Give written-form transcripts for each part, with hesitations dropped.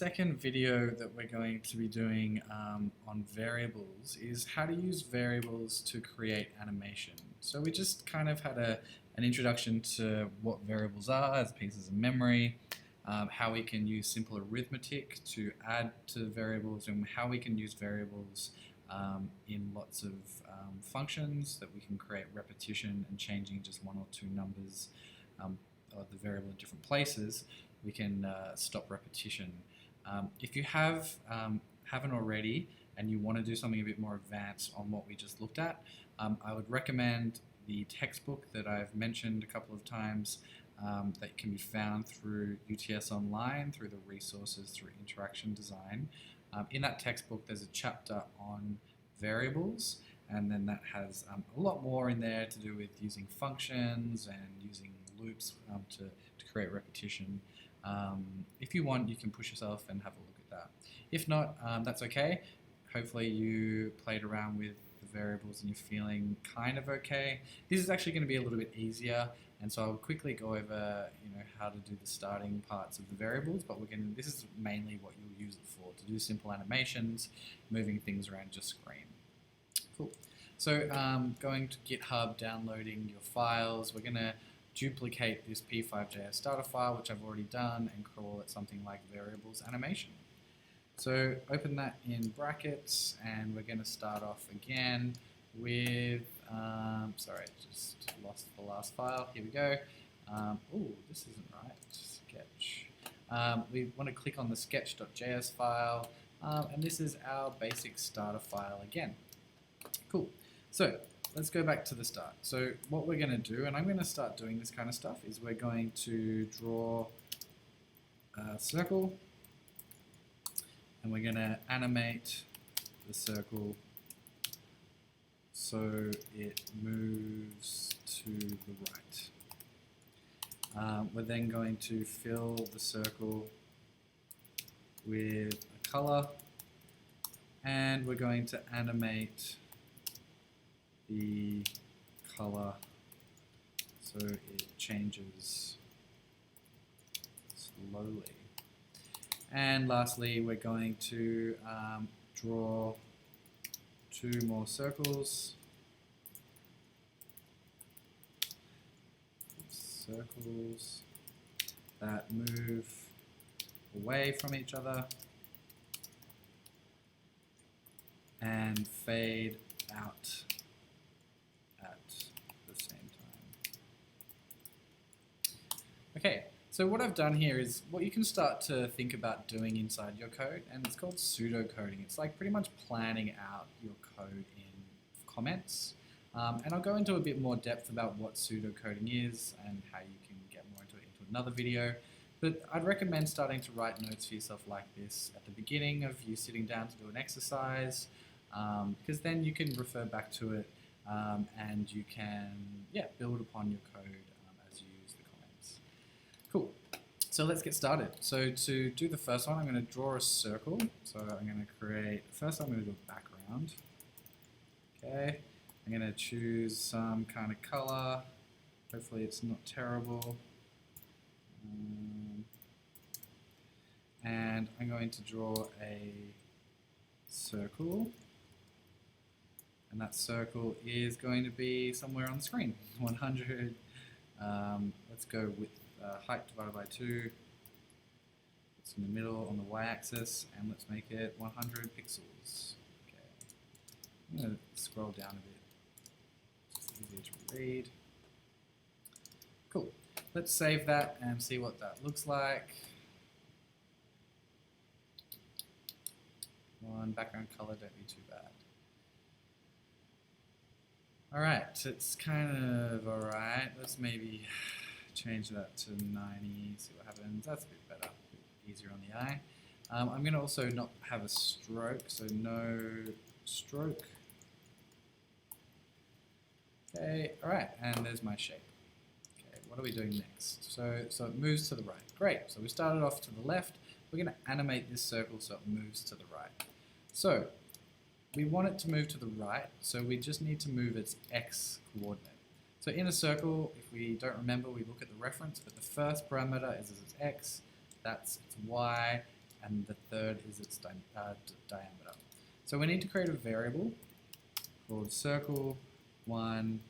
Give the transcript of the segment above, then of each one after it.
second video that we're going to be doing on variables is how to use variables to create animation. So we just kind of had an introduction to what variables are as pieces of memory, how we can use simple arithmetic to add to variables, and how we can use variables in lots of functions that we can create repetition and changing just one or two numbers of the variable in different places. We can stop repetition. If you haven't already and you want to do something a bit more advanced on what we just looked at, I would recommend the textbook that I've mentioned a couple of times that can be found through UTS Online, through the resources, through interaction design. In that textbook there's a chapter on variables, and then that has a lot more in there to do with using functions and using loops to create repetition. If you want, you can push yourself and have a look at that. If not, that's okay. Hopefully you played around with the variables and you're feeling kind of okay. This is actually going to be a little bit easier, and so I'll quickly go over how to do the starting parts of the variables, but this is mainly what you'll use it for, to do simple animations, moving things around your screen. Cool. So going to GitHub, downloading your files, we're going to duplicate this P5.js starter file, which I've already done, and call it something like variables animation. So open that in brackets, and we're going to start off again with, sorry, just lost the last file. Here we go. Oh, this isn't right. Sketch. We want to click on the sketch.js file, and this is our basic starter file again. Cool. So let's go back to the start. So what we're going to do, and I'm going to start doing this kind of stuff, is we're going to draw a circle, and we're going to animate the circle so it moves to the right. We're then going to fill the circle with a color, and we're going to animate the color so it changes slowly. And lastly, we're going to draw two more circles. Circles that move away from each other and fade out at the same time. Okay, so what I've done here is what you can start to think about doing inside your code, and it's called pseudocoding. It's like pretty much planning out your code in comments. And I'll go into a bit more depth about what pseudocoding is and how you can get more into it into another video. But I'd recommend starting to write notes for yourself like this at the beginning of you sitting down to do an exercise, because then you can refer back to it and you can build upon your code as you use the comments. Cool. So let's get started. So to do the first one, I'm going to draw a circle. So I'm going to create, first I'm going to do a background. Okay. I'm going to choose some kind of color. Hopefully it's not terrible. And I'm going to draw a circle. And that circle is going to be somewhere on the screen. 100. Let's go with height divided by 2. It's in the middle on the y-axis, and let's make it 100 pixels. Okay. I'm going to scroll down a bit. It's easier to read. Cool. Let's save that and see what that looks like. One background color, don't be too bad. Alright, it's kind of alright. Let's maybe change that to 90, see what happens. That's a bit better, a bit easier on the eye. I'm going to also not have a stroke, so no stroke. Okay, alright, and there's my shape. Okay, what are we doing next? So it moves to the right. Great, so we started off to the left. We're going to animate this circle so it moves to the right. So we want it to move to the right, so we just need to move its x coordinate. So in a circle, if we don't remember, we look at the reference, but the first parameter is its x, that's its y, and the third is its diameter. So we need to create a variable called circle x1,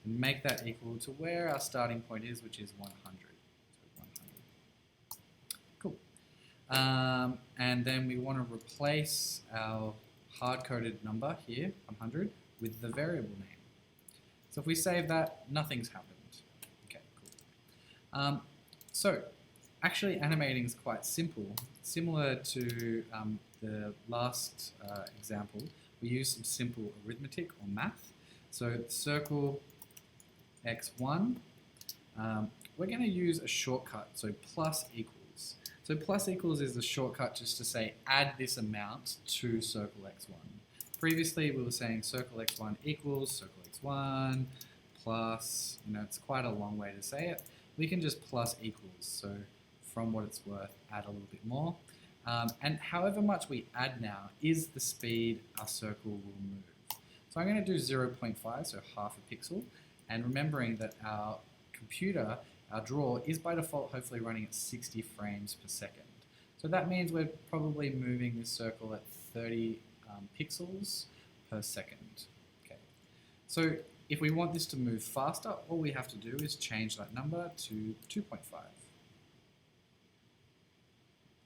and make that equal to where our starting point is, which is 100. So 100. Cool. And then we want to replace our hard-coded number here, 100, with the variable name. So if we save that, nothing's happened. Okay, cool. So actually animating is quite simple. Similar to the last example, we use some simple arithmetic or math. So circle x1, we're going to use a shortcut, so plus equals. So plus equals is the shortcut just to say add this amount to circle x1. Previously we were saying circle x1 equals circle x1 plus, it's quite a long way to say it. We can just plus equals, so from what it's worth, add a little bit more. And however much we add now is the speed our circle will move. So I'm going to do 0.5, so half a pixel, and remembering that our computer, our draw, is by default hopefully running at 60 frames per second. So that means we're probably moving this circle at 30 pixels per second. Okay. So if we want this to move faster, all we have to do is change that number to 2.5. A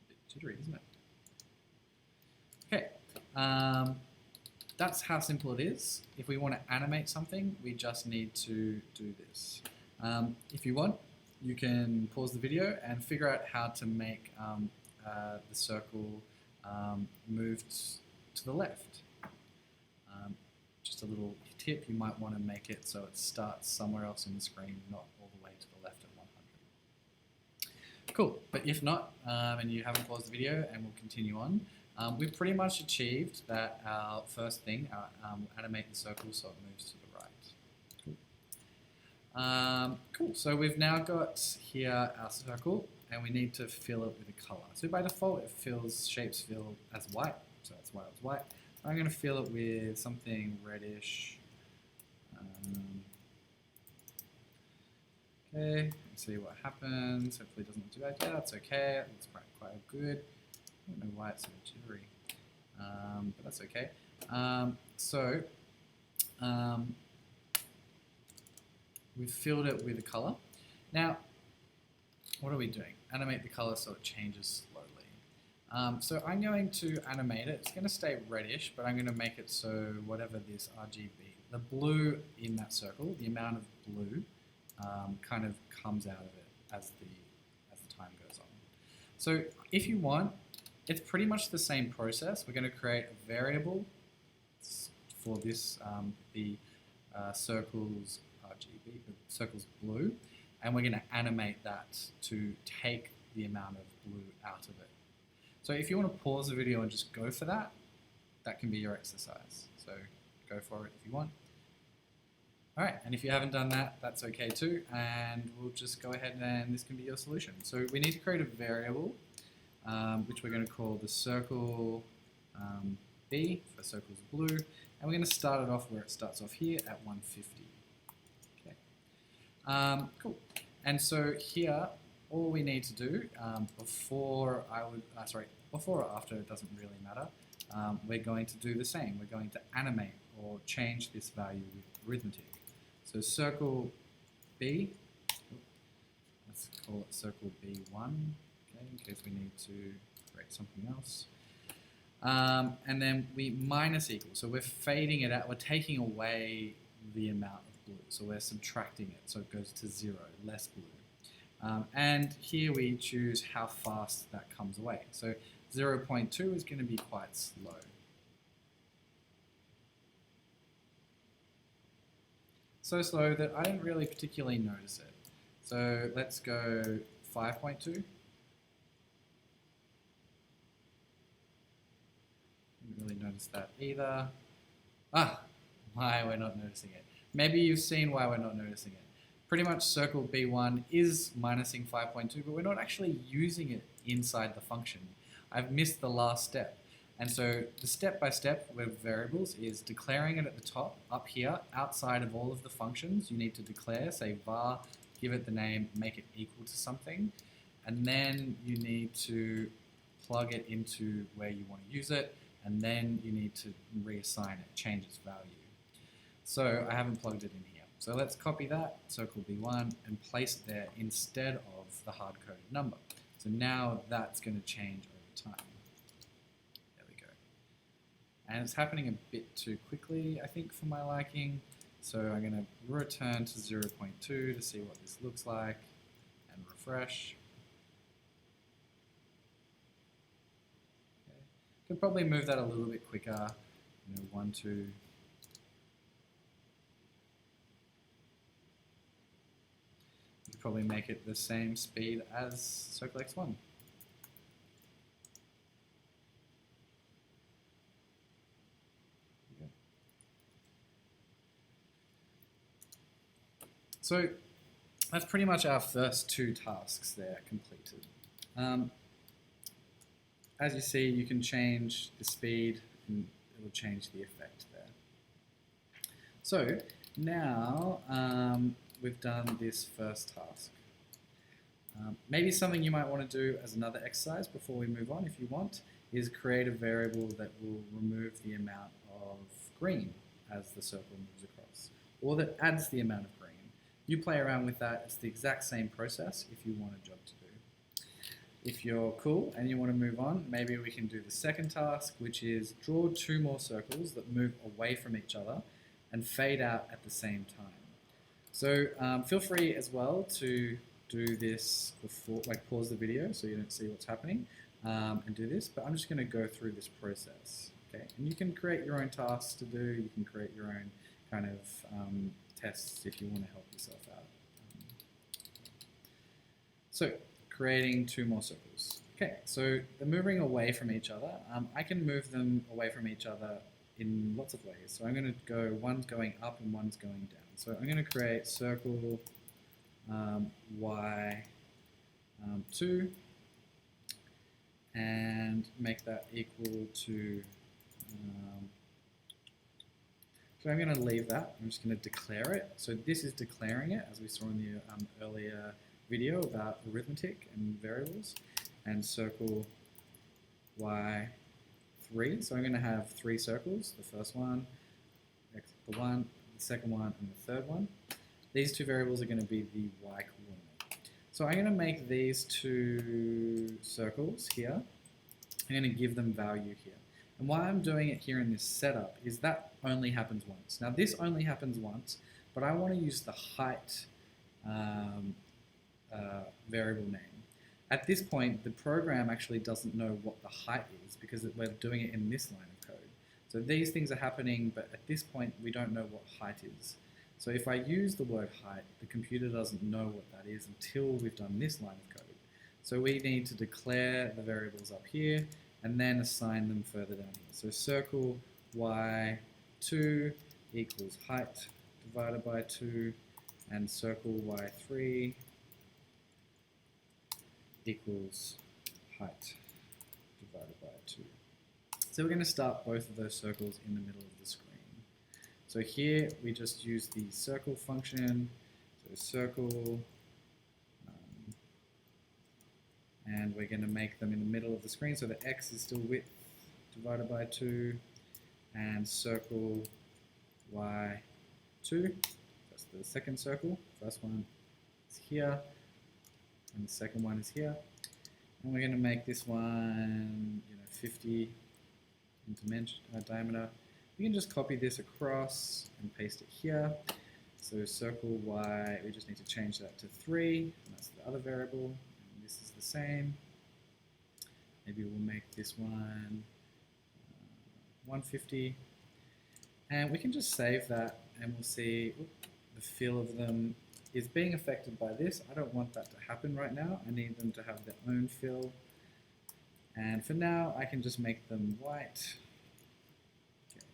bit jittery, isn't it? Okay. That's how simple it is. If we want to animate something, we just need to do this. If you want, you can pause the video and figure out how to make the circle move to the left. Just a little tip, you might want to make it so it starts somewhere else in the screen, not all the way to the left at 100. Cool, but if not, and you haven't paused the video and we'll continue on, we've pretty much achieved that our first thing, animate the circle so it moves to the right. Cool. Cool, so we've now got here our circle and we need to fill it with a color. So by default shapes fill as white, so that's why it's white. I'm going to fill it with something reddish. Okay, let's see what happens. Hopefully it doesn't do that. Yeah, that's okay. It looks quite good. I don't know why it's so jittery, but that's okay. We've filled it with a color. Now, what are we doing? Animate the color so it changes slowly. So I'm going to animate it. It's going to stay reddish, but I'm going to make it so whatever this RGB, the blue in that circle, the amount of blue kind of comes out of it as the time goes on. So if you want, it's pretty much the same process. We're going to create a variable for this, the circle's RGB, the circle's blue, and we're going to animate that to take the amount of blue out of it. So if you want to pause the video and just go for that, that can be your exercise. So go for it if you want. All right, and if you haven't done that, that's okay too, and we'll just go ahead and this can be your solution. So we need to create a variable, which we're going to call the circle B for circles blue, and we're going to start it off where it starts off here at 150. Okay. Cool. And so here, all we need to do before or after, it doesn't really matter. We're going to do the same. We're going to animate or change this value with arithmetic. So circle B, let's call it circle B1, okay, in case we need to create something else. And then we minus equal, so we're fading it out, we're taking away the amount of blue, so we're subtracting it, so it goes to 0, less blue. And here we choose how fast that comes away. So 0.2 is going to be quite slow. So slow that I didn't really particularly notice it. So let's go 5.2. Didn't really notice that either. Why we're not noticing it. Maybe you've seen why we're not noticing it. Pretty much circle B1 is minusing 5.2, but we're not actually using it inside the function. I've missed the last step. And so the step-by-step with variables is declaring it at the top, up here, outside of all of the functions. You need to declare, say var, give it the name, make it equal to something. and then you need to plug it into where you want to use it, and then you need to reassign it, change its value. So I haven't plugged it in here. So let's copy that, circle B1, and place it there instead of the hard-coded number. So now that's going to change over time. There we go. And it's happening a bit too quickly, I think, for my liking. So I'm going to return to 0.2 to see what this looks like, and refresh. Okay. Could probably move that a little bit quicker, 1, 2. You could probably make it the same speed as Circle X1. So that's pretty much our first 2 tasks there completed. As you see, you can change the speed and it will change the effect there. So now we've done this first task. Maybe something you might want to do as another exercise before we move on, if you want, is create a variable that will remove the amount of green as the circle moves across, or that adds the amount of green. You play around with that. It's the exact same process if you want a job to do. If you're cool and you want to move on, maybe we can do the second task, which is draw 2 more circles that move away from each other and fade out at the same time. So feel free as well to do this before, like pause the video so you don't see what's happening and do this, but I'm just going to go through this process. Okay, and you can create your own tasks to do, you can create your own kind of tests if you want to help yourself out. So, creating 2 more circles. Okay, so they're moving away from each other. I can move them away from each other in lots of ways. So I'm going to go, one's going up and one's going down. So I'm going to create circle y2 and make that equal to so I'm going to leave that. I'm just going to declare it. So this is declaring it, as we saw in the earlier video about arithmetic and variables. And circle y3. So I'm going to have 3 circles. The first one, the second one, and the third one. These 2 variables are going to be the y coordinate. So I'm going to make these 2 circles here. I'm going to give them value here. And why I'm doing it here in this setup is that only happens once. Now this only happens once, but I want to use the height variable name. At this point, the program actually doesn't know what the height is because we're doing it in this line of code. So these things are happening, but at this point, we don't know what height is. So if I use the word height, the computer doesn't know what that is until we've done this line of code. So we need to declare the variables up here and then assign them further down here. So circle y2 equals height divided by 2, and circle y3 equals height divided by 2. So we're going to start both of those circles in the middle of the screen. So here we just use the circle function, so circle, and we're going to make them in the middle of the screen, so the x is still width divided by 2, and circle y2, that's the second circle, first one is here, and the second one is here, and we're going to make this one 50 in dimension, diameter. We can just copy this across and paste it here. So circle y, we just need to change that to 3, and that's the other variable. And this is the same. Maybe we'll make this one 150. And we can just save that, and we'll see the fill of them is being affected by this. I don't want that to happen right now. I need them to have their own fill. And for now, I can just make them white. Okay.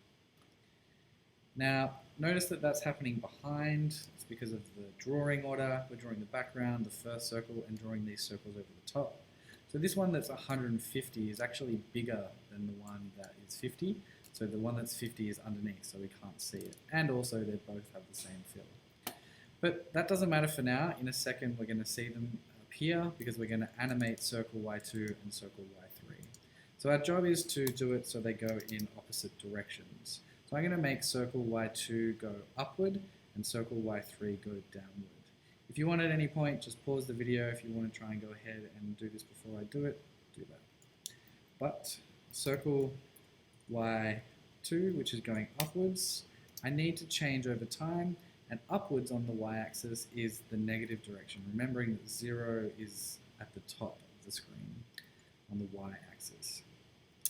Now, notice that that's happening behind. It's because of the drawing order. We're drawing the background, the first circle, and drawing these circles over the top. So this one that's 150 is actually bigger than the one that is 50. So the one that's 50 is underneath, so we can't see it. And also, they both have the same fill. But that doesn't matter for now. In a second, we're going to see them here because we're going to animate circle y2 and circle y3. So our job is to do it so they go in opposite directions. So I'm going to make circle y2 go upward and circle y3 go downward. If you want at any point, just pause the video. If you want to try and go ahead and do this before I do it, do that. But circle y2, which is going upwards, I need to change over time, and upwards on the y-axis is the negative direction, remembering that 0 is at the top of the screen on the y-axis.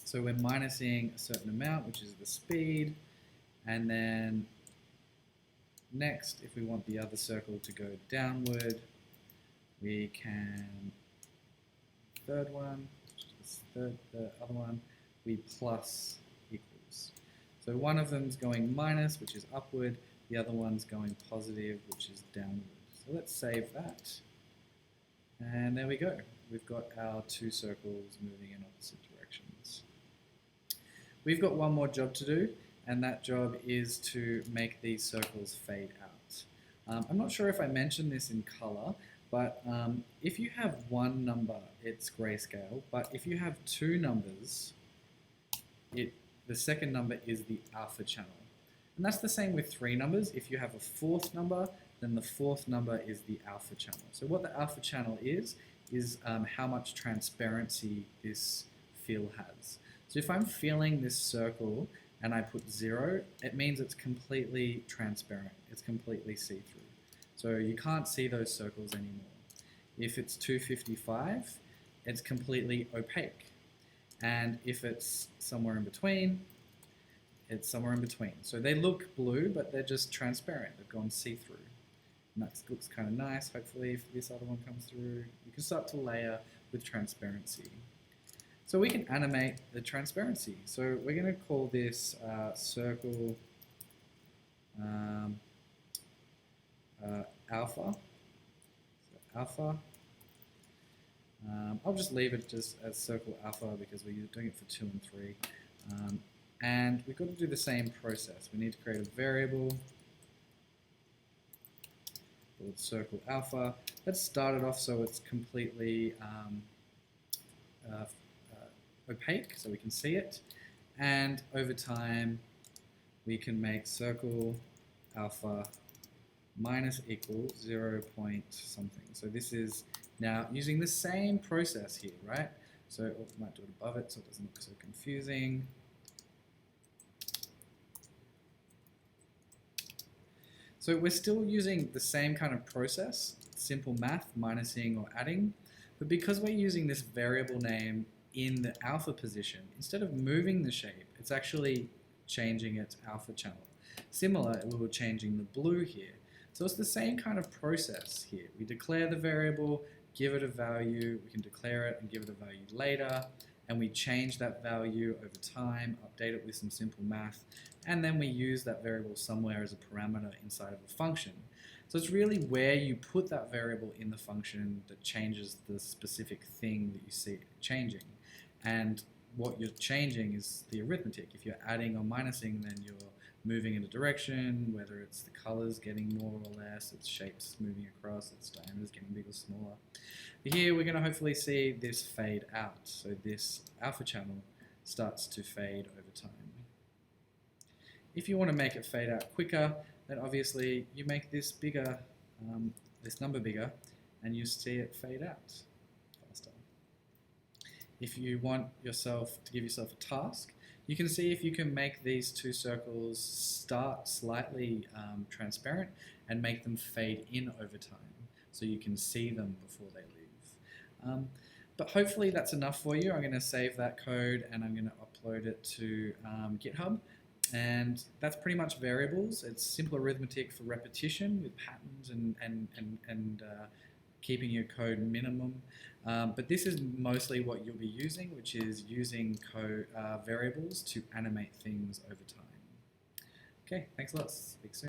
So we're minusing a certain amount, which is the speed, and then next, if we want the other circle to go downward, we can, the other one, we plus equals. So one of them's going minus, which is upward, the other one's going positive, which is downward. So let's save that. And there we go. We've got our two circles moving in opposite directions. We've got one more job to do, and that job is to make these circles fade out. I'm not sure if I mentioned this in color, but if you have one number, it's grayscale, but if you have two numbers, the second number is the alpha channel. And that's the same with three numbers. If you have a fourth number, then the fourth number is the alpha channel. So what the alpha channel is how much transparency this fill has. So if I'm filling this circle and I put 0, it means it's completely transparent. It's completely see-through. So you can't see those circles anymore. If it's 255, it's completely opaque. And if it's somewhere in between, it's somewhere in between. So they look blue, but they're just transparent. They've gone see-through. And that looks kind of nice. Hopefully, if this other one comes through, you can start to layer with transparency. So we can animate the transparency. So we're going to call this circle alpha. So alpha. I'll just leave it just as circle alpha because we're doing it for 2 and 3. And we've got to do the same process. We need to create a variable called circle alpha. Let's start it off so it's completely opaque so we can see it. And over time, we can make circle alpha minus equal 0 point something. So this is now using the same process here, right? So I might do it above it so it doesn't look so confusing. So we're still using the same kind of process, simple math, minusing or adding, but because we're using this variable name in the alpha position, instead of moving the shape, it's actually changing its alpha channel. Similar, we were changing the blue here. So it's the same kind of process here. We declare the variable, give it a value, we can declare it and give it a value later, and we change that value over time, update it with some simple math, and then we use that variable somewhere as a parameter inside of a function. So it's really where you put that variable in the function that changes the specific thing that you see changing. And what you're changing is the arithmetic. If you're adding or minusing, then you're moving in a direction, whether it's the colors getting more or less, its shapes moving across, its diameters getting bigger or smaller. But here we're going to hopefully see this fade out. So this alpha channel starts to fade over time. If you want to make it fade out quicker, then obviously you make this bigger, this number bigger, and you see it fade out faster. If you want yourself to give yourself a task, you can see if you can make these two circles start slightly transparent and make them fade in over time so you can see them before they leave. But hopefully that's enough for you. I'm going to save that code and I'm going to upload it to GitHub. And that's pretty much variables. It's simple arithmetic for repetition with patterns and keeping your code minimum. But this is mostly what you'll be using, which is using variables to animate things over time. Okay, thanks a lot. Speak soon.